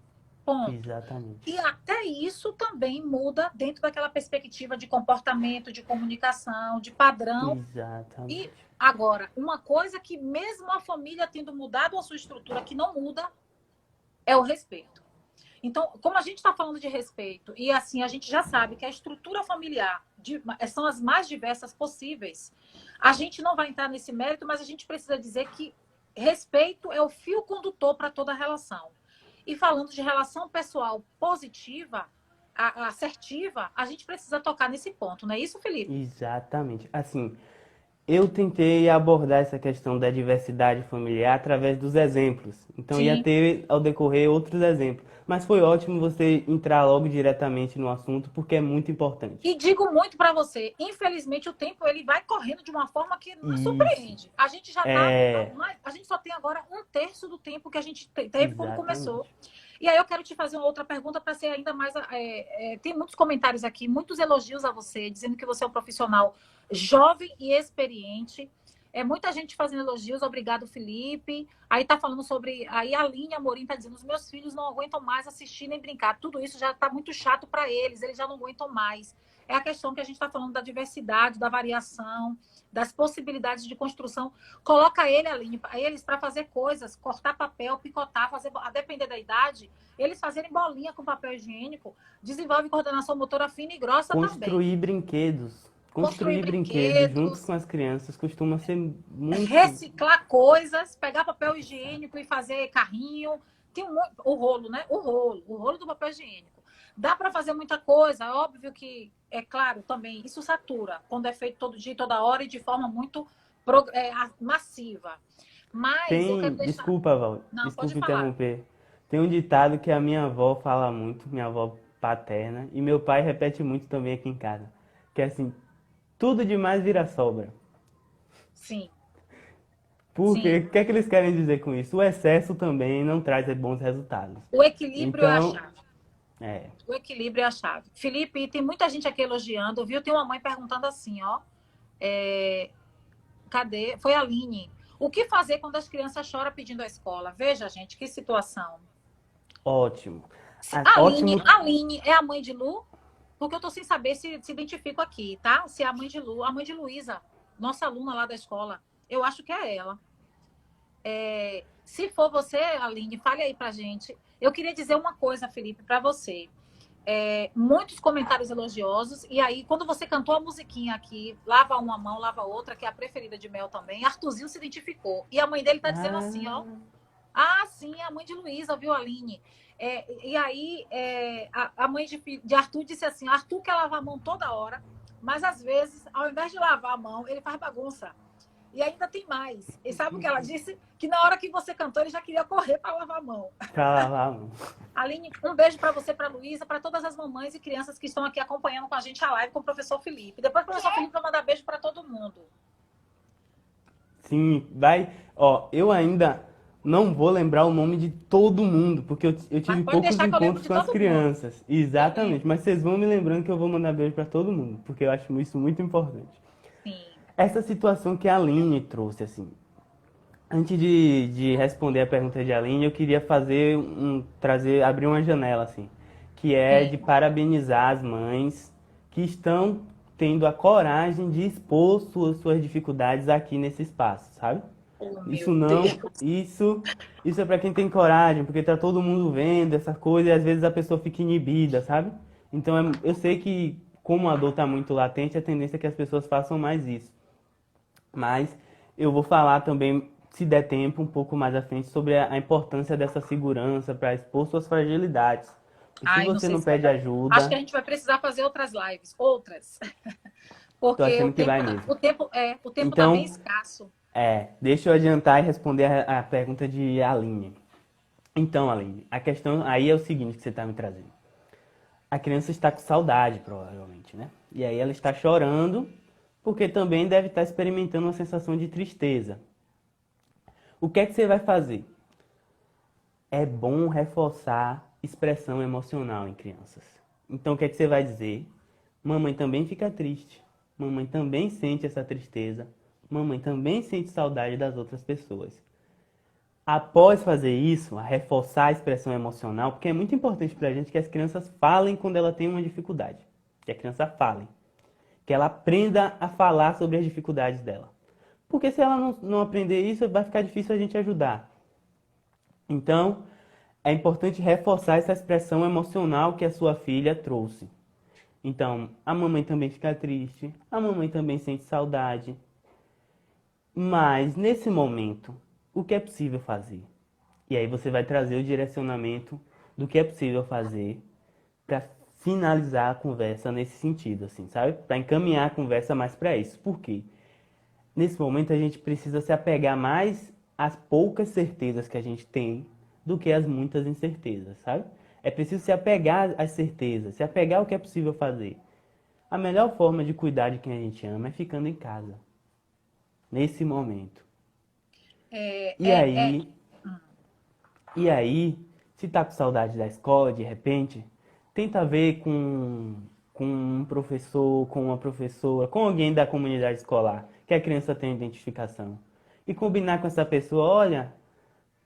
Ponto. Exatamente. E até isso também muda dentro daquela perspectiva de comportamento, de comunicação, de padrão. E Exatamente. agora, uma coisa que mesmo a família tendo mudado a sua estrutura, que não muda, é o respeito. Então, como a gente está falando de respeito, e assim a gente já sabe que a estrutura familiar são as mais diversas possíveis, a gente não vai entrar nesse mérito, mas a gente precisa dizer que respeito é o fio condutor para toda a relação. E falando de relação pessoal positiva, assertiva, a gente precisa tocar nesse ponto, não é isso, Felipe? Exatamente. Assim, Eu tentei abordar essa questão da diversidade familiar através dos exemplos. Então ia Sim. ter ao decorrer outros exemplos. Mas foi ótimo você entrar logo diretamente no assunto, porque é muito importante. E digo muito para você, infelizmente o tempo ele vai correndo de uma forma que nos Isso. surpreende. A gente já está, É, a gente só tem agora um terço do tempo que a gente teve quando começou. exatamente. E aí eu quero te fazer uma outra pergunta para ser ainda mais. Tem muitos comentários aqui, muitos elogios a você, dizendo que você é um profissional jovem e experiente. Muita gente fazendo elogios, obrigado, Felipe. Aí tá falando sobre. Aí a Aline Amorim tá dizendo: os meus filhos não aguentam mais assistir nem brincar. Tudo isso já tá muito chato para eles já não aguentam mais. É a questão que a gente está falando da diversidade, da variação, das possibilidades de construção. Coloca ele, Aline, eles para fazer coisas, cortar papel, picotar, fazer, a depender da idade, eles fazerem bolinha com papel higiênico, desenvolve coordenação motora fina e grossa também. Construir brinquedos. Construir Construir brinquedos juntos brinquedos, com as crianças costuma ser muito. reciclar coisas, pegar papel higiênico e fazer carrinho. Tem o rolo, né? O rolo do papel higiênico. Dá para fazer muita coisa, óbvio que, é claro, também isso satura, quando é feito todo dia, toda hora e de forma muito massiva. Mas eu quero Tem. deixar. Desculpa, Val. Não, pode Desculpa falar. interromper. Tem um ditado que a minha avó fala muito, minha avó paterna, e meu pai repete muito também aqui em casa. Que é assim: tudo demais vira sobra. Sim, Porque sim. o que é que eles querem dizer com isso? O excesso também não traz bons resultados. O equilíbrio é a Então, chave. é. O equilíbrio é a chave. Felipe, tem muita gente aqui elogiando, viu? Tem uma mãe perguntando assim, ó. É, cadê? Foi a Aline. O que fazer quando as crianças choram pedindo a escola? Veja, gente, que situação. Ótimo. Aline, Ótimo. Aline é a mãe de Lu? Porque eu tô sem saber se identifico aqui, tá? Se é a mãe de Lu, a mãe de Luísa, nossa aluna lá da escola. Eu acho que é ela. Se for você, Aline, fale aí pra gente. Eu queria dizer uma coisa, Felipe, para você. Muitos comentários elogiosos. E aí, quando você cantou a musiquinha aqui, lava uma mão, lava outra, que é a preferida de Mel também, Arthurzinho se identificou. E a mãe dele tá dizendo assim, ó. Ah, Ah, sim, a mãe de Luísa, viu, Aline? E aí, a mãe de Arthur disse assim: Arthur quer lavar a mão toda hora, mas às vezes, ao invés de lavar a mão, ele faz bagunça. E ainda tem mais. E sabe o que ela disse? Que na hora que você cantou, ele já queria correr para lavar a mão. pra lavar a mão. Aline, um beijo para você, para Luísa, para todas as mamães e crianças que estão aqui acompanhando com a gente a live com o professor Felipe. Depois o professor Felipe vai mandar beijo para todo mundo. Sim, vai. Ó, eu ainda não vou lembrar o nome de todo mundo, porque eu Mas tive pode poucos deixar que eu lembro encontros de com as todo mundo. crianças. Exatamente, mas vocês vão me lembrando que eu vou mandar beijo pra todo mundo, porque eu acho isso muito importante. Sim, Essa situação que a Aline trouxe, assim. Antes de responder a pergunta de Aline, eu queria abrir uma janela, assim, que é de sim. parabenizar as mães que estão tendo a coragem de expor suas dificuldades aqui nesse espaço, sabe? Oh, Isso meu não, Deus. isso é para quem tem coragem, porque tá todo mundo vendo essa coisa e às vezes a pessoa fica inibida, sabe? Então eu sei que como a dor tá muito latente, a tendência é que as pessoas façam mais isso. Mas eu vou falar também, se der tempo, um pouco mais à frente, sobre a importância dessa segurança para expor suas fragilidades. E se Ai, não você sei não se vai pede dar. Acho que a ajuda, gente vai precisar fazer outras lives, outras. tô Porque achando que vai mesmo. o tempo tá bem Então, escasso. deixa eu adiantar e responder a pergunta de Aline. Então, Aline, a questão aí é o seguinte que você está me trazendo. A criança está com saudade, provavelmente, né? E aí ela está chorando, porque também deve estar experimentando uma sensação de tristeza. O que é que você vai fazer? É bom reforçar expressão emocional em crianças. Então, o que é que você vai dizer? Mamãe também fica triste. Mamãe também sente essa tristeza. Mamãe também sente saudade das outras pessoas. Após fazer isso, a reforçar a expressão emocional, porque é muito importante para a gente que as crianças falem quando ela tem uma dificuldade. Que a criança fale. Que ela aprenda a falar sobre as dificuldades dela. Porque se ela não aprender isso, vai ficar difícil a gente ajudar. Então, é importante reforçar essa expressão emocional que a sua filha trouxe. Então, a mamãe também fica triste, a mamãe também sente saudade. Mas, nesse momento, o que é possível fazer? E aí você vai trazer o direcionamento do que é possível fazer para finalizar a conversa nesse sentido, assim, sabe? Para encaminhar a conversa mais para isso. Por quê? nesse momento a gente precisa se apegar mais às poucas certezas que a gente tem do que às muitas incertezas, sabe? É preciso se apegar às certezas, se apegar ao que é possível fazer. A melhor forma de cuidar de quem a gente ama é ficando em casa, nesse momento. É, E é, é, aí, e aí, se tá com saudade da escola, de repente, tenta ver com um professor, com uma professora, com alguém da comunidade escolar, que a criança tem identificação. E combinar com essa pessoa, olha,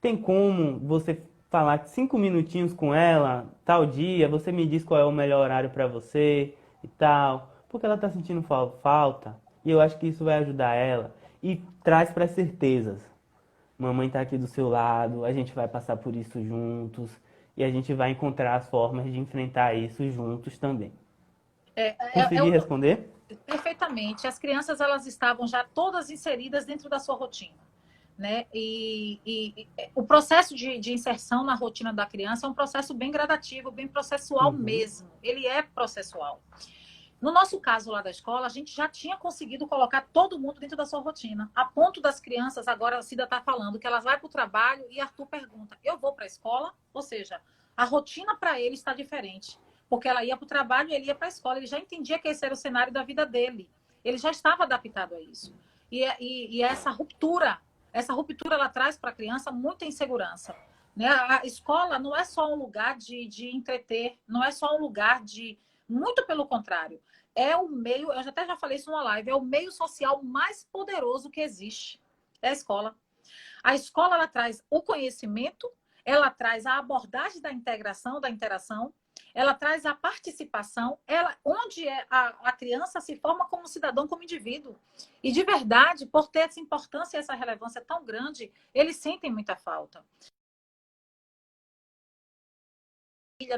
tem como você falar 5 minutinhos com ela, tal dia, você me diz qual é o melhor horário para você e tal, porque ela tá sentindo falta, e eu acho que isso vai ajudar ela. E traz para certezas. Mamãe tá aqui do seu lado, a gente vai passar por isso juntos, e a gente vai encontrar as formas de enfrentar isso juntos também. é, é, é Consegui o- responder? Perfeitamente. As crianças elas estavam já todas inseridas dentro da sua rotina, né? E o processo de inserção na rotina da criança é um processo bem gradativo, bem processual Uhum. mesmo. Ele é processual. No nosso caso lá da escola, a gente já tinha conseguido colocar todo mundo dentro da sua rotina. A ponto das crianças, agora a Cida está falando que elas vão para o trabalho e Arthur pergunta: eu vou para a escola? Ou seja, a rotina para ele está diferente. Porque ela ia para o trabalho e ele ia para a escola. Ele já entendia que esse era o cenário da vida dele. Ele já estava adaptado a isso. E essa ruptura ela traz para a criança muita insegurança. Né? A escola não é só um lugar de entreter, não é só um lugar de. Muito pelo contrário, é o meio, eu até já falei isso numa live, é o meio social mais poderoso que existe. É a escola. A escola ela traz o conhecimento, ela traz a abordagem da integração, da interação, ela traz a participação, onde a criança se forma como cidadão, como indivíduo. E de verdade, por ter essa importância e essa relevância tão grande, eles sentem muita falta.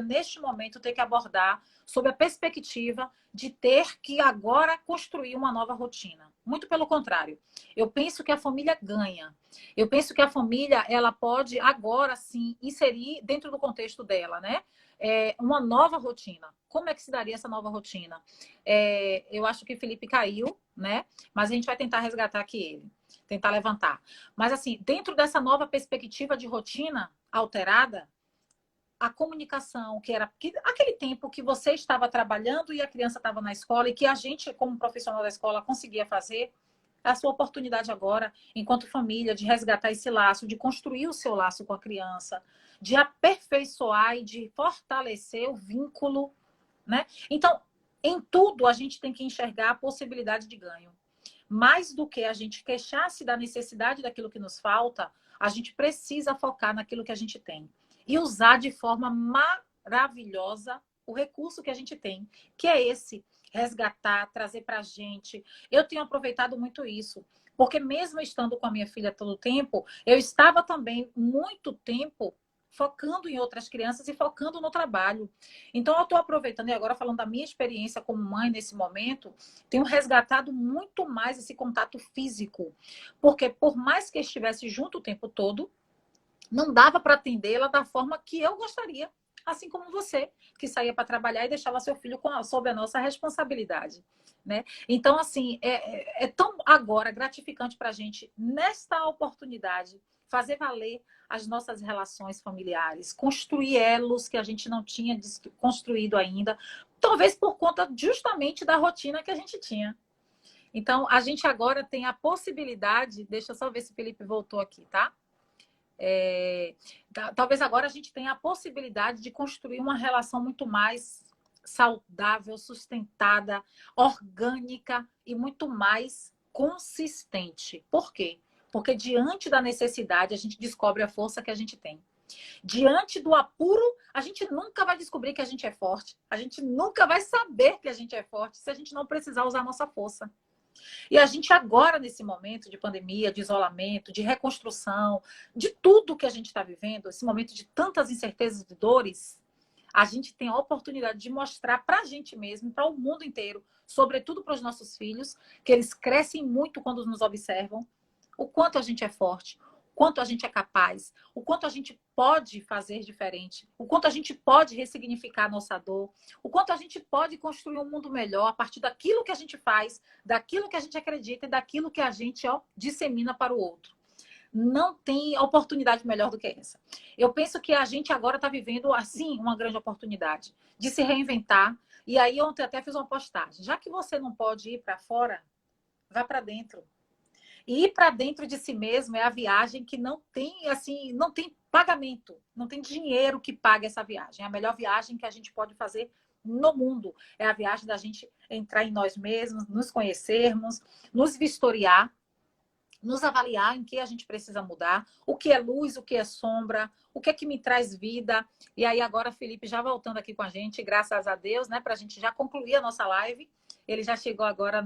Neste momento, ter que abordar sob a perspectiva de ter que agora construir uma nova rotina. Muito pelo contrário. Eu penso que a família ganha. Eu penso que a família ela pode agora sim inserir dentro do contexto dela, né? Uma nova rotina. Como é que se daria essa nova rotina? Eu acho que o Felipe caiu, né? Mas a gente vai tentar resgatar aqui ele, tentar levantar. Mas assim, dentro dessa nova perspectiva de rotina alterada, a comunicação, aquele tempo que você estava trabalhando e a criança estava na escola e que a gente, como profissional da escola, conseguia fazer, é a sua oportunidade agora, enquanto família, de resgatar esse laço, de construir o seu laço com a criança, de aperfeiçoar e de fortalecer o vínculo, né? Então, em tudo a gente tem que enxergar a possibilidade de ganho. Mais do que a gente queixar-se da necessidade daquilo que nos falta, a gente precisa focar naquilo que a gente tem e usar de forma maravilhosa o recurso que a gente tem, que é esse resgatar, trazer para a gente. Eu tenho aproveitado muito isso, porque mesmo estando com a minha filha todo o tempo, eu estava também muito tempo focando em outras crianças e focando no trabalho. Então, eu estou aproveitando, e agora falando da minha experiência como mãe nesse momento, tenho resgatado muito mais esse contato físico. Porque por mais que estivesse junto o tempo todo, não dava para atendê-la da forma que eu gostaria. Assim como você, que saía para trabalhar e deixava seu filho sob a nossa responsabilidade. Né? Então, assim, é tão agora gratificante para a gente, nesta oportunidade, fazer valer as nossas relações familiares, construir elos que a gente não tinha construído ainda, talvez por conta justamente da rotina que a gente tinha. Então, a gente agora tem a possibilidade, deixa eu só ver se o Felipe voltou aqui, tá? Talvez agora a gente tenha a possibilidade de construir uma relação muito mais saudável, sustentada, orgânica e muito mais consistente. Por quê? Porque diante da necessidade, a gente descobre a força que a gente tem. Diante do apuro, a gente nunca vai descobrir que a gente é forte. A gente nunca vai saber que a gente é forte se a gente não precisar usar a nossa força. E a gente agora, nesse momento de pandemia, de isolamento, de reconstrução, de tudo que a gente está vivendo, esse momento de tantas incertezas e dores, a gente tem a oportunidade de mostrar para a gente mesmo, para o mundo inteiro, sobretudo para os nossos filhos, que eles crescem muito quando nos observam, o quanto a gente é forte, quanto a gente é capaz, o quanto a gente pode fazer diferente, o quanto a gente pode ressignificar a nossa dor, o quanto a gente pode construir um mundo melhor a partir daquilo que a gente faz, daquilo que a gente acredita e daquilo que a gente dissemina para o outro. Não tem oportunidade melhor do que essa. Eu penso que a gente agora está vivendo, assim, uma grande oportunidade de se reinventar. E aí ontem até fiz uma postagem. Já que você não pode ir para fora, vá para dentro. E ir para dentro de si mesmo é a viagem que não tem, assim, não tem pagamento, não tem dinheiro que pague essa viagem. É a melhor viagem que a gente pode fazer no mundo. É a viagem da gente entrar em nós mesmos, nos conhecermos, nos vistoriar, nos avaliar em que a gente precisa mudar, o que é luz, o que é sombra, o que é que me traz vida. E aí agora, Felipe, já voltando aqui com a gente, graças a Deus, né, para a gente já concluir a nossa live. Ele já chegou agora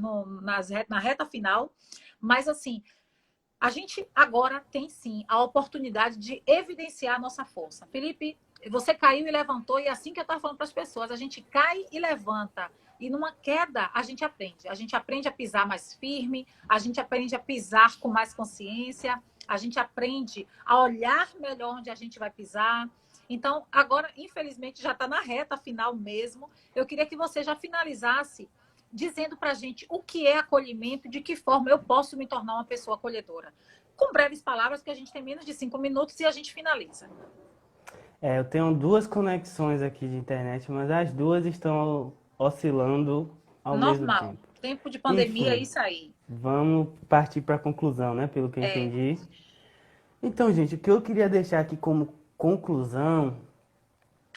na reta final. Mas, assim, a gente agora tem, sim, a oportunidade de evidenciar a nossa força. Felipe, você caiu e levantou, e é assim que eu estava falando para as pessoas, a gente cai e levanta. E numa queda, a gente aprende. A gente aprende a pisar mais firme, a gente aprende a pisar com mais consciência, a gente aprende a olhar melhor onde a gente vai pisar. Então, agora, infelizmente, já está na reta final mesmo. Eu queria que você já finalizasse dizendo para a gente o que é acolhimento, de que forma eu posso me tornar uma pessoa acolhedora. Com breves palavras, porque a gente tem menos de 5 minutos e a gente finaliza. Eu tenho duas conexões aqui de internet, mas as duas estão oscilando ao mesmo Normal. tempo. Tempo de pandemia é Enfim, isso aí. vamos partir para a conclusão, né? Pelo que eu É, entendi. Então, gente, o que eu queria deixar aqui como conclusão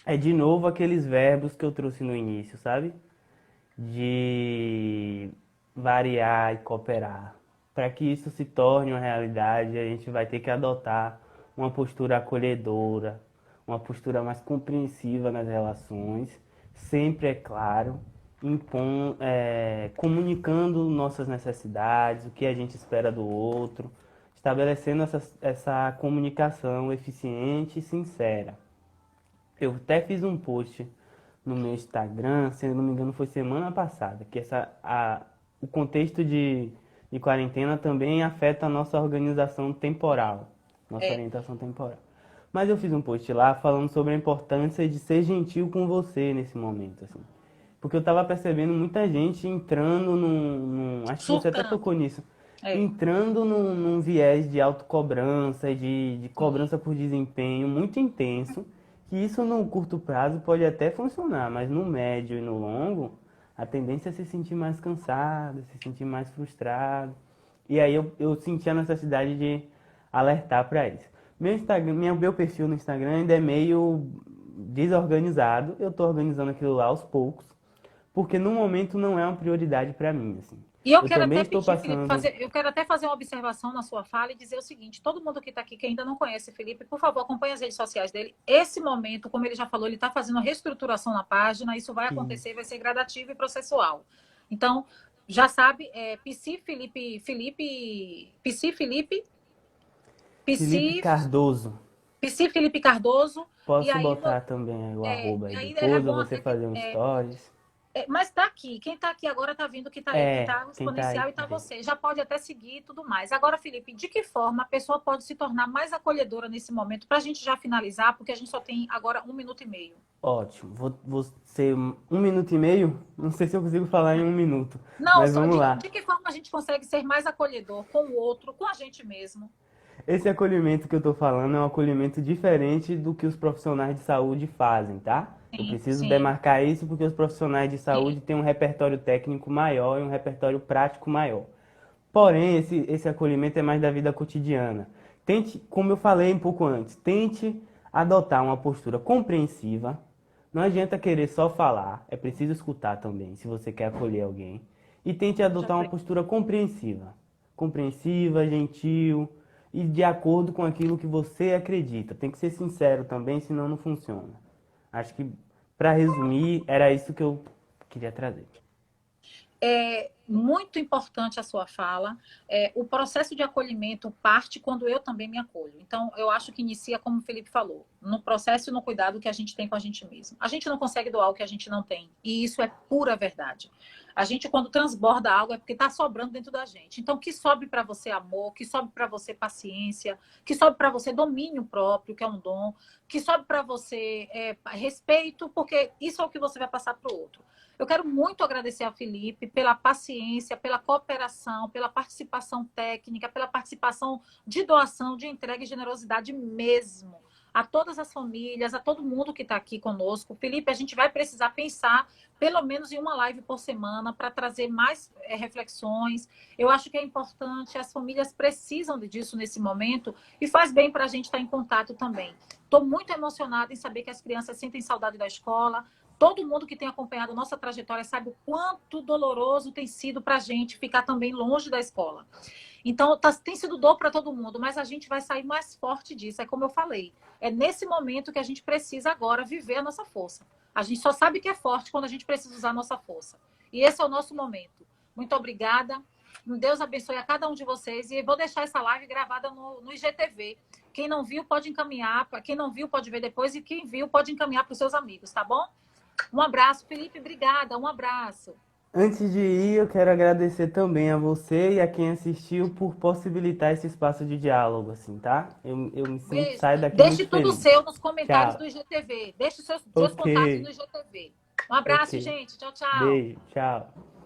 é de novo aqueles verbos que eu trouxe no início, sabe? De variar e cooperar. Para que isso se torne uma realidade, a gente vai ter que adotar uma postura acolhedora, uma postura mais compreensiva nas relações, sempre, é claro, comunicando nossas necessidades, o que a gente espera do outro, estabelecendo essa comunicação eficiente e sincera. Eu até fiz um post no meu Instagram, se eu não me engano foi semana passada, que o contexto de quarentena também afeta a nossa organização temporal, nossa é. orientação temporal. Mas eu fiz um post lá falando sobre a importância de ser gentil com você nesse momento, assim. Porque eu tava percebendo muita gente entrando acho que você até Surtando. tocou nisso, É. entrando num viés de autocobrança, de Sim. cobrança por desempenho muito intenso, que isso no curto prazo pode até funcionar, mas no médio e no longo, a tendência é se sentir mais cansado, se sentir mais frustrado. E aí eu senti a necessidade de alertar para isso. Meu Instagram, meu perfil no Instagram ainda é meio desorganizado. Eu estou organizando aquilo lá aos poucos, porque no momento não é uma prioridade para mim, assim. E eu Eu quero também até estou pedir, Felipe, passando. eu quero até fazer uma observação na sua fala e dizer o seguinte: todo mundo que está aqui, que ainda não conhece Felipe, por favor, acompanhe as redes sociais dele. Esse momento, como ele já falou, ele está fazendo uma reestruturação na página, isso vai acontecer, vai ser gradativo e processual. Então, já sabe, Felipe PC, Cardoso. PC Felipe Cardoso, e Posso aí, botar também o arroba aí é depois, ou bom você até que. fazer um stories. Mas tá aqui. Quem tá aqui agora tá vindo que tá aí, que É, tá quem tá aí exponencial e tá vendo. você. Já pode até seguir e tudo mais. Agora, Felipe, de que forma a pessoa pode se tornar mais acolhedora nesse momento? Pra gente já finalizar, porque a gente só tem agora 1 minuto e meio. Ótimo. Vou ser 1 minuto e meio? Não sei se eu consigo falar em 1 minuto, Não, mas vamos lá. de que forma a gente consegue ser mais acolhedor com o outro, com a gente mesmo? Esse acolhimento que eu tô falando é um acolhimento diferente do que os profissionais de saúde fazem, tá? Eu Sim, preciso sim, demarcar isso porque os profissionais de sim. saúde têm um repertório técnico maior e um repertório prático maior. Porém, esse acolhimento é mais da vida cotidiana. Tente, como eu falei um pouco antes, tente adotar uma postura compreensiva. Não adianta querer só falar, é preciso escutar também, se você quer acolher alguém. E tente Já adotar uma foi. postura compreensiva. Compreensiva, gentil e de acordo com aquilo que você acredita. Tem que ser sincero também, senão não funciona. Acho que, para resumir, era isso que eu queria trazer. É muito importante a sua fala. O processo de acolhimento parte quando eu também me acolho. Então, eu acho que inicia, como o Felipe falou, no processo e no cuidado que a gente tem com a gente mesmo. A gente não consegue doar o que a gente não tem. E isso é pura verdade. A gente, quando transborda algo, é porque está sobrando dentro da gente. Então, que sobe para você amor, que sobe para você paciência, que sobe para você domínio próprio, que é um dom, que sobe para você respeito, porque isso é o que você vai passar para o outro. Eu quero muito agradecer a Felipe pela paciência, pela cooperação, pela participação técnica, pela participação de doação, de entrega e generosidade mesmo. A todas as famílias, a todo mundo que está aqui conosco. Felipe, a gente vai precisar pensar pelo menos em uma live por semana para trazer mais reflexões. Eu acho que é importante, as famílias precisam disso nesse momento e faz bem para a gente estar em contato também. Estou muito emocionada em saber que as crianças sentem saudade da escola. Todo mundo que tem acompanhado nossa trajetória sabe o quanto doloroso tem sido para a gente ficar também longe da escola. Então, tem sido dor para todo mundo, mas a gente vai sair mais forte disso. É como eu falei, é nesse momento que a gente precisa agora viver a nossa força. A gente só sabe que é forte quando a gente precisa usar a nossa força. E esse é o nosso momento. Muito obrigada. Deus abençoe a cada um de vocês. E vou deixar essa live gravada no IGTV. Quem não viu, pode encaminhar. Quem não viu, pode ver depois. E quem viu, pode encaminhar para os seus amigos, tá bom? Um abraço, Felipe, obrigada, um abraço. Antes de ir, eu quero agradecer também a você e a quem assistiu por possibilitar esse espaço de diálogo, assim, tá? Eu me sempre Beijo. saio daqui Deixe muito tudo feliz. seu nos comentários Tchau. do IGTV. Deixe seus Ok, contatos no IGTV. Um abraço, ok. gente. Tchau, tchau. Beijo, tchau.